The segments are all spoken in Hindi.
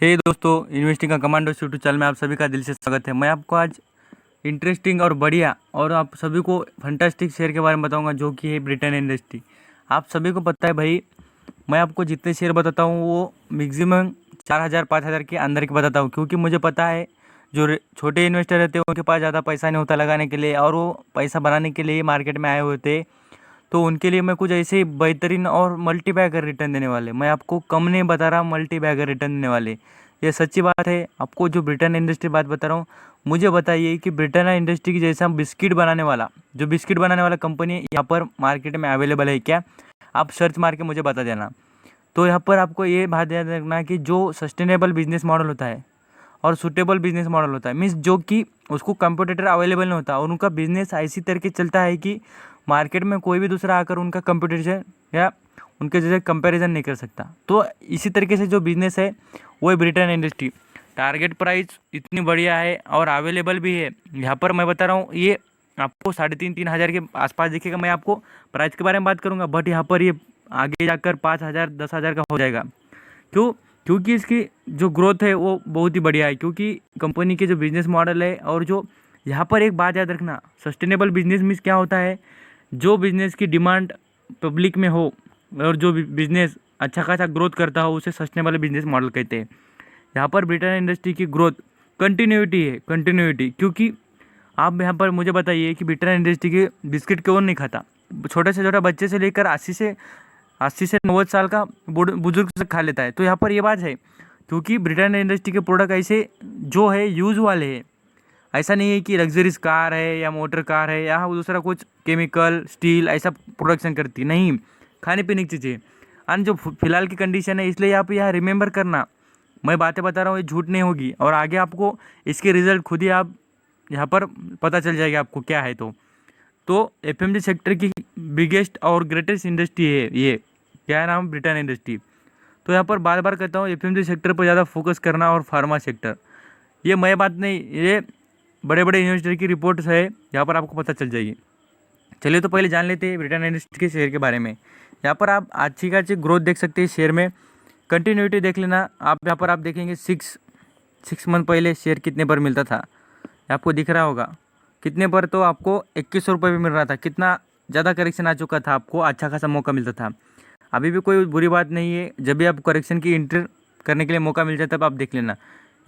हे दोस्तों, इन्वेस्टिंग का कमांडो यूट्यूब चैनल में आप सभी का दिल से स्वागत है। मैं आपको आज इंटरेस्टिंग और बढ़िया और आप सभी को फंटास्टिक शेयर के बारे में बताऊंगा जो कि है ब्रिटेन इंडस्ट्री। आप सभी को पता है भाई, मैं आपको जितने शेयर बताता हूँ वो मैक्सिमम 4,000 5,000 के अंदर के बताता हूँ, क्योंकि मुझे पता है जो छोटे इन्वेस्टर रहते हैं उनके पास ज़्यादा पैसा नहीं होता लगाने के लिए, और वो पैसा बनाने के लिए मार्केट में आए हुए थे। तो उनके लिए मैं कुछ ऐसे ही बेहतरीन और मल्टी बैगर रिटर्न देने वाले, मैं आपको कम नहीं बता रहा, मल्टी बैगर रिटर्न देने वाले। ये सच्ची बात है। आपको जो ब्रिटेन इंडस्ट्री बात बता रहा हूँ, मुझे बताइए कि ब्रिटेन इंडस्ट्री की जैसा बिस्किट बनाने वाला, जो बिस्किट बनाने वाला कंपनी यहाँ पर मार्केट में अवेलेबल है क्या? आप सर्च मार के मुझे बता देना। तो यहाँ पर आपको ये बात याद रखना कि जो सस्टेनेबल बिजनेस मॉडल होता है और सूटेबल बिजनेस मॉडल होता है, मीन्स जो कि उसको कंपटीटर अवेलेबल नहीं होता और उनका बिजनेस ऐसी तरीके चलता है कि मार्केट में कोई भी दूसरा आकर उनका कंपटीशन या उनके जैसे कंपैरिजन नहीं कर सकता। तो इसी तरीके से जो बिजनेस है वो है ब्रिटेन इंडस्ट्री। टारगेट प्राइस इतनी बढ़िया है और अवेलेबल भी है। यहाँ पर मैं बता रहा हूँ, ये आपको 3,500 के आसपास दिखेगा। मैं आपको प्राइस के बारे में बात करूँगा, बट यहाँ पर ये आगे जाकर 5,000 10,000 का हो जाएगा। क्यों? क्योंकि इसकी जो ग्रोथ है वो बहुत ही बढ़िया है, क्योंकि कंपनी के जो बिजनेस मॉडल है और जो यहाँ पर एक बात याद रखना, सस्टेनेबल बिजनेस मीन्स क्या होता है? जो बिजनेस की डिमांड पब्लिक में हो और जो बिजनेस अच्छा खासा ग्रोथ करता हो उसे सस्टेनेबल बिजनेस मॉडल कहते हैं। यहाँ पर ब्रिटेन इंडस्ट्री की ग्रोथ कंटिन्यूटी है, कंटिन्यूटी। क्योंकि आप यहाँ पर मुझे बताइए कि ब्रिटेन इंडस्ट्री के बिस्किट कौन नहीं खाता? छोटे से छोटा बच्चे से लेकर 80 से 90 साल का बुजुर्ग से खा लेता है। तो यहाँ पर ये बात है, क्योंकि ब्रिटेन इंडस्ट्री के प्रोडक्ट ऐसे जो है यूज़ वाले हैं। ऐसा नहीं है कि लग्जरीज कार है या मोटर कार है या दूसरा कुछ केमिकल स्टील ऐसा प्रोडक्शन करती, नहीं, खाने पीने की चीज़ें। और जो फिलहाल की कंडीशन है, इसलिए आप यहाँ रिमेंबर करना, मैं बातें बता रहा हूँ ये झूठ नहीं होगी, और आगे आपको इसके रिजल्ट खुद ही आप यहाँ पर पता चल जाएगा आपको क्या है। तो एफएमजी सेक्टर की बिगेस्ट और ग्रेटेस्ट इंडस्ट्री है ये, क्या है नाम? Britain industry. तो यहाँ पर बार बार कहता हूँ एफएमजी सेक्टर पर ज़्यादा फोकस करना, और फार्मा सेक्टर, ये मैं बात नहीं, ये बड़े बड़े इन्वेस्टर की रिपोर्ट्स है, यहाँ पर आपको पता चल जाएगी। चलिए तो पहले जान लेते हैं ब्रिटेन इंडस्ट्री के शेयर के बारे में। यहाँ पर आप अच्छी खासी ग्रोथ देख सकते हैं शेयर में, कंटिन्यूटी देख लेना आप। यहाँ पर आप देखेंगे 6 मंथ पहले शेयर कितने पर मिलता था, आपको दिख रहा होगा कितने पर? तो आपको 2100 रुपये भी मिल रहा था। कितना ज़्यादा करेक्शन आ चुका था, आपको अच्छा खासा मौका मिलता था। अभी भी कोई बुरी बात नहीं है, जब भी आप करेक्शन की एंट्री करने के लिए मौका मिल जाता है तब आप देख लेना।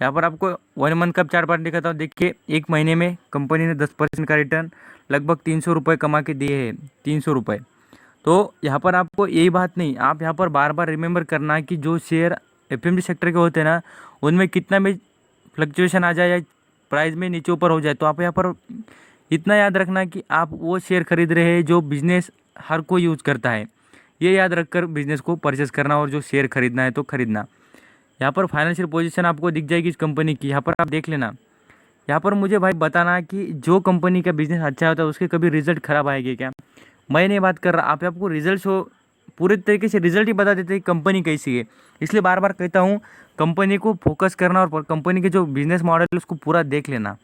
यहाँ पर आपको 1 मंथ का चार्ट दिखाता हूँ। देखिए, एक महीने में कंपनी ने 10% का रिटर्न लगभग 300 रुपये कमा के दिए हैं, 300 रुपये। तो यहाँ पर आपको यही बात नहीं, आप यहाँ पर बार बार रिमेंबर करना कि जो शेयर एफएमजी सेक्टर के होते हैं ना, उनमें कितना भी फ्लक्चुएशन आ जाए या प्राइस में नीचे ऊपर हो जाए, तो आप यहाँ पर इतना याद रखना कि आप वो शेयर खरीद रहे हैं जो बिजनेस हर कोई यूज़ करता है। ये याद रखकर बिजनेस को परचेस करना, और जो शेयर खरीदना है तो खरीदना। यहाँ पर फाइनेंशियल पोजीशन आपको दिख जाएगी इस कंपनी की, यहाँ पर आप देख लेना। यहाँ पर मुझे भाई बताना कि जो कंपनी का बिजनेस अच्छा होता है उसके कभी रिजल्ट खराब आएगी क्या? मैं नहीं बात कर रहा, आप आपको रिजल्ट हो पूरे तरीके से रिजल्ट ही बता देते हैं कंपनी कैसी है। इसलिए बार बार कहता हूँ कंपनी को फोकस करना, और कंपनी के जो बिजनेस मॉडल है उसको पूरा देख लेना।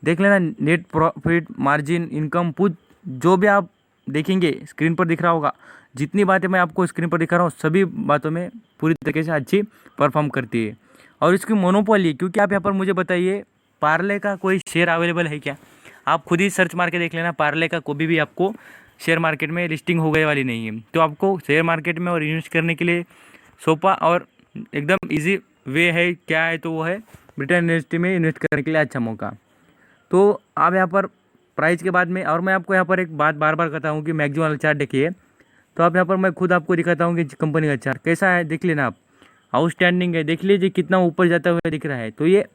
नेट प्रॉफिट मार्जिन इनकम कुछ जो भी आप देखेंगे स्क्रीन पर दिख रहा होगा, जितनी बातें मैं आपको स्क्रीन पर दिखा रहा हूँ सभी बातों में पूरी तरीके से अच्छी परफॉर्म करती है। और इसकी मोनोपोली, क्योंकि आप यहाँ पर मुझे बताइए पार्ले का कोई शेयर अवेलेबल है क्या? आप खुद ही सर्च मार के देख लेना, पार्ले का कोई भी आपको शेयर मार्केट में लिस्टिंग हो गए वाली नहीं है। तो आपको शेयर मार्केट में और इन्वेस्ट करने के लिए सोपा और एकदम इजी वे है, क्या है तो वो है ब्रिटेन इंडस्ट्री में इन्वेस्ट करने के लिए अच्छा मौका। तो आप यहाँ पर प्राइस के बाद में, और मैं आपको यहाँ पर एक बात बार बार कहता हूँ कि मैक्सिमम वाला चार्ट देखिए। तो आप यहाँ पर मैं खुद आपको दिखाता हूँ कि कंपनी का चार्ट कैसा है, देख लेना आप। आउटस्टैंडिंग है, देख लीजिए कितना ऊपर जाता हुआ दिख रहा है। तो ये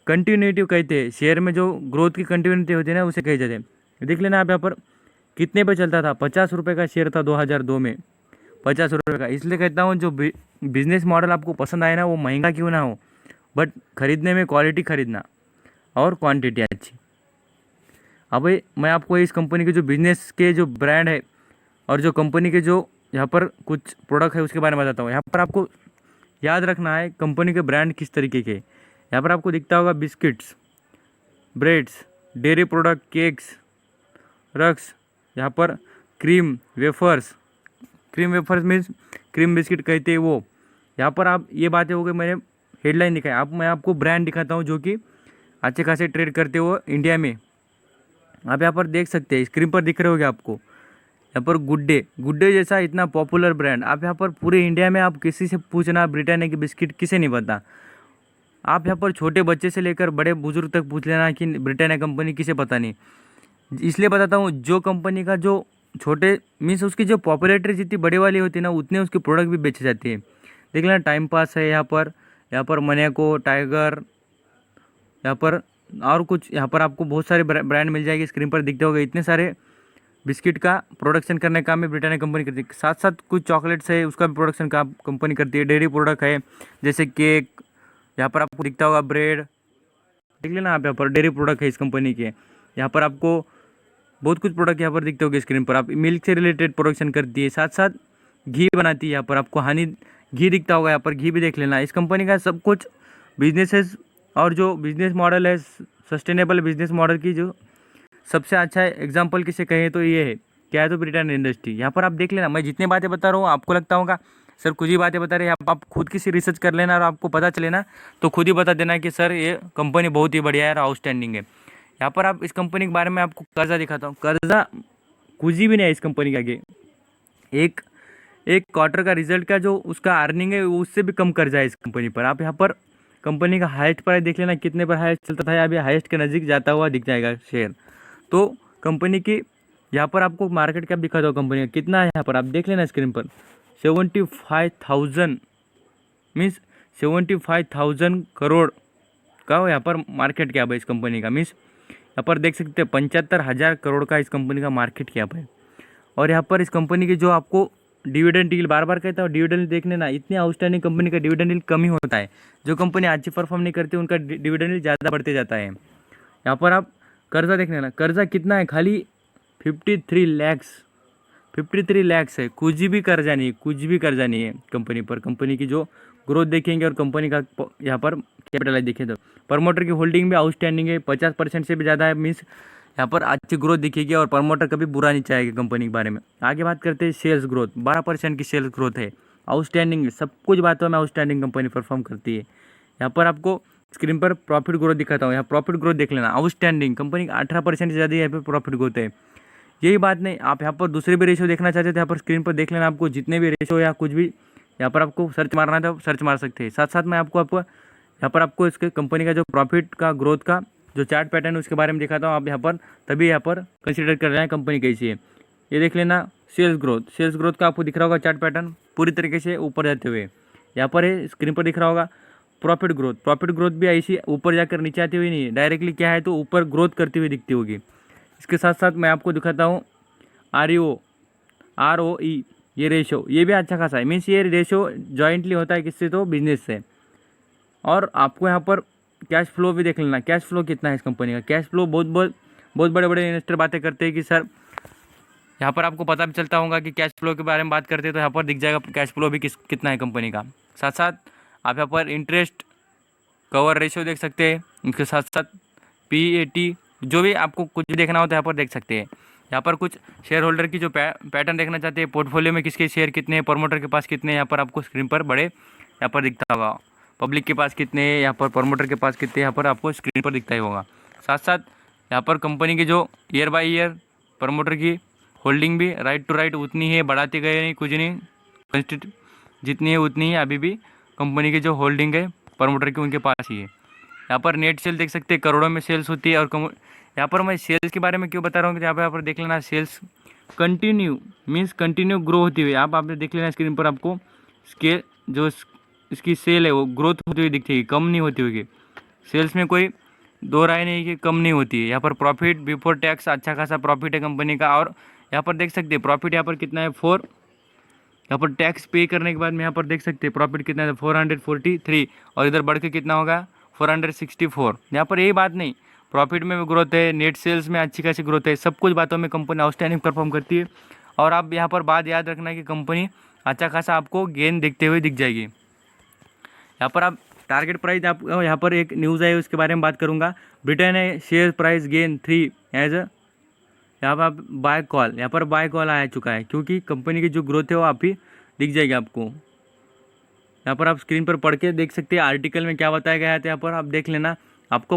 कंटिन्यूटी कहते हैं, शेयर में जो ग्रोथ की कंटिन्यूटी होती है ना उसे कहे जाते हैं। देख लेना आप यहाँ पर कितने पे चलता था, 50 रुपये का शेयर था 2002 में, 50 रुपये का। इसलिए कहता हूँ जो बिजनेस मॉडल आपको पसंद आए ना, वो महंगा क्यों ना हो, बट खरीदने में क्वालिटी खरीदना और क्वांटिटी अच्छी। अब मैं आपको इस कंपनी के जो बिजनेस के जो ब्रांड है और जो कंपनी के जो यहाँ पर कुछ प्रोडक्ट है उसके बारे में बताता हूँ। यहाँ पर आपको याद रखना है कंपनी के ब्रांड किस तरीके के। यहाँ पर आपको दिखता होगा biscuits, breads, dairy product, cakes, rusks, यहाँ पर cream wafers, cream wafers means cream biscuit कहते हैं वो। यहाँ पर आप ये बातें हो गई मैंने हेडलाइन दिखाई, आप मैं आपको ब्रांड दिखाता हूँ जो कि अच्छे खासे ट्रेड करते हो इंडिया में। आप यहाँ पर देख सकते हैं, स्क्रीन पर दिख रहे होगे आपको यहाँ पर गुड्डे, गुड्डे जैसा इतना पॉपुलर ब्रांड आप यहाँ पर पूरे इंडिया में आप किसी से पूछना ब्रिटानिया की बिस्किट किसे नहीं पता। आप यहाँ पर छोटे बच्चे से लेकर बड़े बुजुर्ग तक पूछ लेना कि ब्रिटानिया कंपनी किसे पता नहीं। इसलिए बताता हूँ, जो कंपनी का जो छोटे मीन्स उसकी जो पॉपुलैरिटी जितनी बड़े वाली होती है ना, उतने उसके प्रोडक्ट भी बेचे जाते हैं। देख लेना, टाइम पास है यहाँ पर मनियाको, टाइगर, यहाँ पर और कुछ, यहाँ पर आपको बहुत सारे ब्रांड मिल जाएगी। स्क्रीन पर दिखते होंगे इतने सारे बिस्किट का प्रोडक्शन करने का काम में ब्रिटानिया कंपनी करती है। साथ साथ कुछ चॉकलेट्स है उसका भी प्रोडक्शन का कंपनी करती है। डेयरी प्रोडक्ट है जैसे केक, यहाँ पर आपको दिखता होगा ब्रेड, देख लेना आप, यहाँ पर डेयरी प्रोडक्ट है इस कंपनी के। यहाँ पर आपको बहुत कुछ प्रोडक्ट यहाँ पर दिखते होंगे स्क्रीन पर। आप मिल्क से रिलेटेड प्रोडक्शन करती है, साथ साथ घी बनाती है। यहाँ पर आपको हनी घी दिखता होगा, यहाँ पर घी भी देख लेना। इस कंपनी का सब कुछ बिजनेसेस और जो बिजनेस मॉडल है, सस्टेनेबल बिजनेस मॉडल की जो सबसे अच्छा एग्जाम्पल किसे कहे तो ये है, क्या है तो ब्रिटानिया इंडस्ट्री। यहाँ पर आप देख लेना, मैं जितनी बातें बता रहा हूँ आपको लगता होगा सर कुछ ही बातें बता रहे हैं, आप खुद की रिसर्च कर लेना और आपको पता चले ना तो खुद ही बता देना कि सर ये कंपनी बहुत ही बढ़िया है और आउटस्टैंडिंग है। यहाँ पर आप इस कंपनी के बारे में आपको कर्जा दिखाता हूँ, कर्जा कुछ भी नहीं है इस कंपनी के आगे। एक क्वार्टर का रिजल्ट का जो उसका अर्निंग है उससे भी कम कर्जा है इस कंपनी पर। आप यहाँ पर कंपनी का हाईएस्ट प्राइस देख लेना, कितने पर हाईएस्ट चलता था, अभी हाईएस्ट के नज़दीक जाता हुआ दिख जाएगा शेयर। तो कंपनी की यहाँ पर आपको मार्केट कैप दिखाता हूँ कंपनी का कितना है, यहाँ पर आप देख लेना स्क्रीन पर 75,000 मीन्स 75,000 करोड़ का यहाँ पर मार्केट कैप है इस कंपनी का। मीन्स यहाँ पर देख सकते हैं 75,000 करोड़ का इस कंपनी का मार्केट कैप है। और यहाँ पर इस कंपनी की जो आपको डिविडेंड डील, बार बार कहता हूँ डिविडेंड देखने ना, इतनी आउटस्टैंडिंग कंपनी का डिविडेंड डील कम ही होता है। जो कंपनी अच्छी परफॉर्म नहीं करती उनका डिविडेंड डील ज़्यादा बढ़ते जाता है। यहाँ पर आप कर्जा देखने ना, कर्जा कितना है, खाली 53 लैक्स है। कुछ भी कर्जा नहीं है, कुछ भी कर्जा नहीं है कंपनी पर। कंपनी की जो ग्रोथ देखेंगे और कंपनी का यहाँ पर कैपिटलाइज देखें तो प्रमोटर की होल्डिंग भी आउटस्टैंडिंग है, 50% से भी ज़्यादा है। मीन्स यहाँ पर अच्छी ग्रोथ दिखेगी और प्रमोटर कभी बुरा नहीं चाहेगा कंपनी के बारे में। आगे बात करते हैं सेल्स ग्रोथ, 12% की सेल्स ग्रोथ है, आउटस्टैंडिंग है। सब कुछ बातों में आउटस्टैंडिंग कंपनी परफॉर्म करती है। यहाँ पर आपको स्क्रीन पर प्रॉफिट ग्रोथ दिखाता हूँ, यहाँ प्रॉफिट ग्रोथ देख लेना, आउटस्टैंडिंग कंपनी का 18% से ज़्यादा यहाँ पर प्रॉफिट ग्रोथ है। यही बात नहीं, आप यहाँ पर दूसरे भी रेशियो देखना चाहते हो तो यहाँ पर स्क्रीन पर देख लेना, आपको जितने भी रेशियो या कुछ भी यहाँ पर आपको सर्च मारना है तो सर्च मार सकते हैं। साथ साथ मैं आपको यहाँ पर आपको इसके कंपनी का जो प्रॉफिट का ग्रोथ का जो चार्ट पैटर्न है उसके बारे में दिखाता हूँ। आप यहाँ पर तभी यहाँ पर कंसिडर कर रहे हैं कंपनी कैसी है। ये देख लेना, सेल्स ग्रोथ का आपको दिख रहा होगा चार्ट पैटर्न पूरी तरीके से ऊपर जाते हुए। यहाँ पर है स्क्रीन पर दिख रहा होगा प्रॉफिट ग्रोथ भी ऐसी ऊपर जाकर नीचे आती हुई नहीं है, डायरेक्टली क्या है तो ऊपर ग्रोथ करती हुई दिखती होगी। इसके साथ साथ मैं आपको दिखाता हूँ ROE, ये रेशो, ये भी अच्छा खासा है। मीन्स ये रेशो जॉइंटली होता है किससे तो बिजनेस से। और आपको यहाँ पर कैश फ्लो भी देख लेना, कैश फ्लो कितना है इस कंपनी का। कैश फ्लो बहुत बड़े बड़े इन्वेस्टर बातें करते हैं कि सर, यहाँ पर आपको पता भी चलता होगा कि कैश फ्लो के बारे में बात करते हैं तो यहाँ पर दिख जाएगा कैश फ्लो भी कितना है कंपनी का। साथ साथ आप यहाँ पर इंटरेस्ट कवर रेशियो देख सकते हैं, इसके साथ साथ PAT, जो भी आपको कुछ भी देखना हो तो यहाँ पर देख सकते हैं। यहाँ पर कुछ शेयर होल्डर की जो पैटर्न देखना चाहते हैं, पोर्टफोलियो में किसके शेयर कितने हैं, प्रमोटर के पास कितने हैं, यहाँ पर आपको स्क्रीन पर बड़े यहाँ पर दिखता होगा। पब्लिक के पास कितने हैं, यहाँ पर प्रमोटर के पास कितने, यहाँ पर आपको स्क्रीन पर दिखता ही होगा। साथ साथ यहाँ पर कंपनी की जो ईयर बाय ईयर प्रमोटर की होल्डिंग भी राइट टू राइट उतनी है, बढ़ाते गए नहीं, कुछ नहीं, जितनी है उतनी ही अभी भी कंपनी की जो होल्डिंग है प्रमोटर की उनके पास ही है। यहाँ पर नेट सेल देख सकते हैं, करोड़ों में सेल्स होती है। और यहाँ पर मैं सेल्स के बारे में क्यों बता रहा हूँ कि यहाँ पर देख लेना, सेल्स कंटिन्यू ग्रो होती हुई आप देख लेना स्क्रीन पर, आपको स्केल जो इसकी सेल है वो ग्रोथ होती हुई दिखती है, कम नहीं होती हुई। सेल्स में कोई दो राय नहीं कि कम नहीं होती है। यहाँ पर प्रॉफिट बिफोर टैक्स अच्छा खासा प्रॉफिट है कंपनी का। और यहाँ पर देख सकते हैं प्रॉफिट यहाँ पर कितना है, यहाँ पर टैक्स पे करने के बाद में यहाँ पर देख सकते हैं प्रॉफिट कितना है, 443, और इधर बढ़ के कितना होगा 464। यहाँ पर यही बात नहीं, प्रॉफिट में भी ग्रोथ है, नेट सेल्स में अच्छी खासी ग्रोथ है, सब कुछ बातों में कंपनी आउटस्टैंडिंग परफॉर्म करती है। और आप यहाँ पर बात याद रखना कि कंपनी अच्छा खासा आपको गेन दिखते हुए दिख जाएगी। यहाँ पर आप टारगेट प्राइस, आप यहाँ पर एक न्यूज़ है उसके बारे में बात करूँगा। Britain share price gain 3 as यहाँ पर आप बाय कॉल, यहाँ पर बाय कॉल आ चुका है क्योंकि कंपनी की जो ग्रोथ है वो आप ही दिख जाएगी आपको। यहाँ पर आप स्क्रीन पर पढ़ के देख सकते हैं आर्टिकल में क्या बताया गया है, तो यहाँ पर आप देख लेना। आपको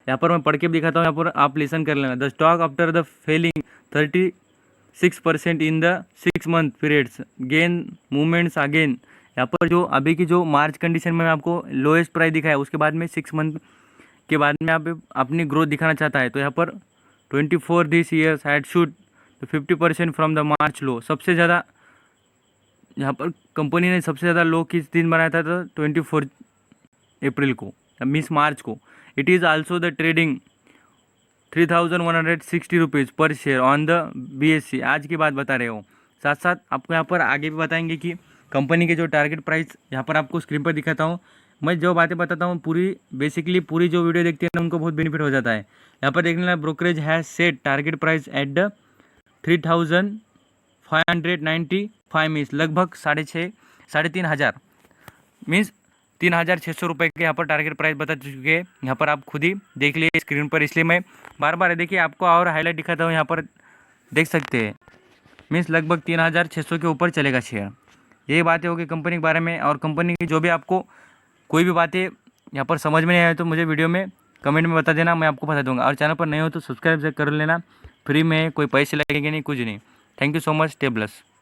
यहाँ पर मैं पढ़ के भी दिखाता हूँ, यहाँ पर आप लिसन कर लेना। The stock after the falling 36% in the 6 month periods gain movements again. यहाँ पर जो अभी की जो मार्च कंडीशन में आपको लोएस्ट प्राइस दिखाया, उसके बाद में 6 मंथ के बाद में आप अपनी ग्रोथ दिखाना चाहता है, तो यहाँ पर 24 this years had shoot 50% from the March low. सबसे ज़्यादा यहाँ पर कंपनी ने सबसे ज़्यादा लो किस दिन बनाया था, तो 24 अप्रैल को, मिस मार्च को। It is also the trading 3160 rupees पर शेयर ऑन द BSE। आज की बात बता रहे हो। साथ साथ आपको यहाँ पर आगे भी बताएंगे कि कंपनी के जो टारगेट प्राइस यहाँ पर आपको स्क्रीन पर दिखाता हूँ। मैं जो बातें बताता हूँ पूरी बेसिकली पूरी जो वीडियो देखते हैं ना उनको बहुत बेनिफिट हो जाता है। यहाँ पर देखने लगा brokerage has set target price at the 3595 means लगभग 3,500 मीन्स 3,600 रुपये के यहाँ पर टारगेट प्राइस बता चुके हैं। यहाँ पर आप खुद ही देख लिए स्क्रीन पर, इसलिए मैं बार बार देखिए आपको और हाईलाइट दिखाता हूँ। यहाँ पर देख सकते हैं मीन्स लगभग 3,600 के ऊपर चलेगा शेयर। यही बातें होगी कंपनी के बारे में। और कंपनी की जो भी आपको कोई भी बातें यहाँ पर समझ में नहीं आए तो मुझे वीडियो में कमेंट में बता देना, मैं आपको बता दूंगा। और चैनल पर नए हो तो सब्सक्राइब कर लेना, फ्री में, कोई पैसे लगेंगे नहीं, कुछ नहीं। Thank you so much, stay blessed.